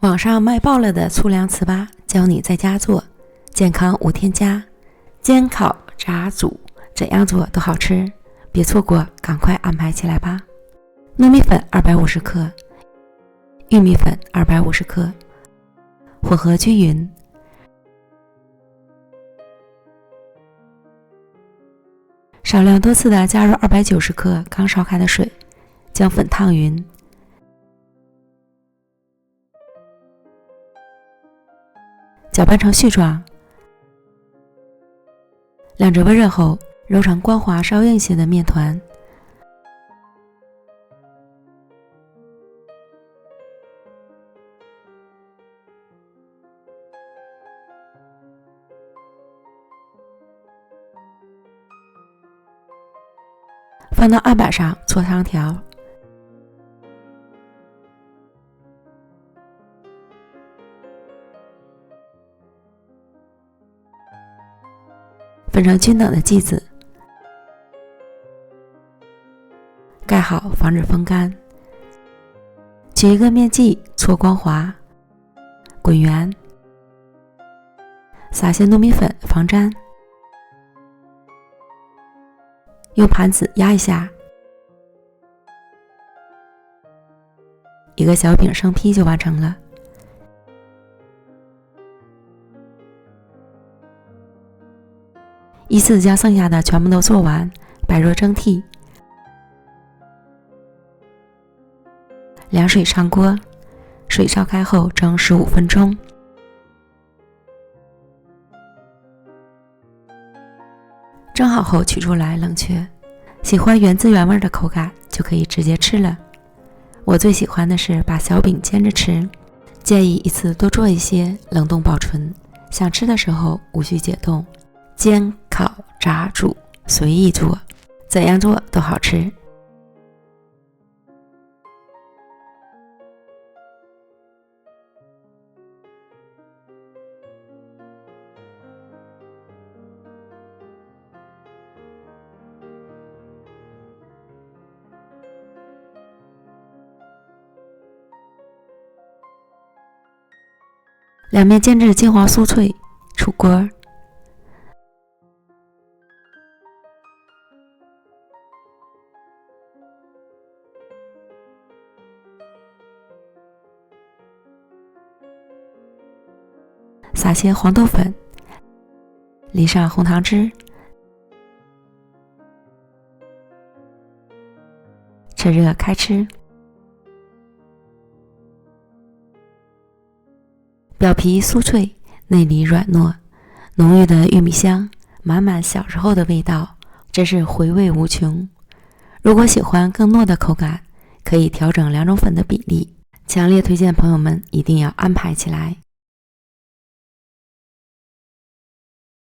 网上卖爆了的粗粮糍粑，教你在家做，健康无添加，煎烤炸煮怎样做都好吃，别错过，赶快安排起来吧。糯米粉250克，玉米粉250克，混合均匀。少量多次的加入290克刚烧开的水，将粉烫匀。搅拌成絮状，两者温热后，揉成光滑稍硬些的面团。放到案板上搓长条，分成均等的剂子，盖好防止风干。取一个面剂搓光滑，滚圆，撒些糯米粉防粘。用盘子压一下，一个小饼生坯就完成了。依次将剩下的全部都做完，摆入蒸屉。凉水上锅，水烧开后蒸15分钟。蒸好后取出来冷却，喜欢原汁原味的口感就可以直接吃了。我最喜欢的是把小饼煎着吃，建议一次多做一些，冷冻保存，想吃的时候无需解冻。煎、烤、炸、煮，随意做，怎样做都好吃。两面煎至金黄酥脆，出锅。撒些黄豆粉，淋上红糖汁，趁热开吃。表皮酥脆，内里软糯，浓郁的玉米香，满满小时候的味道，真是回味无穷。如果喜欢更糯的口感，可以调整两种粉的比例，强烈推荐朋友们一定要安排起来。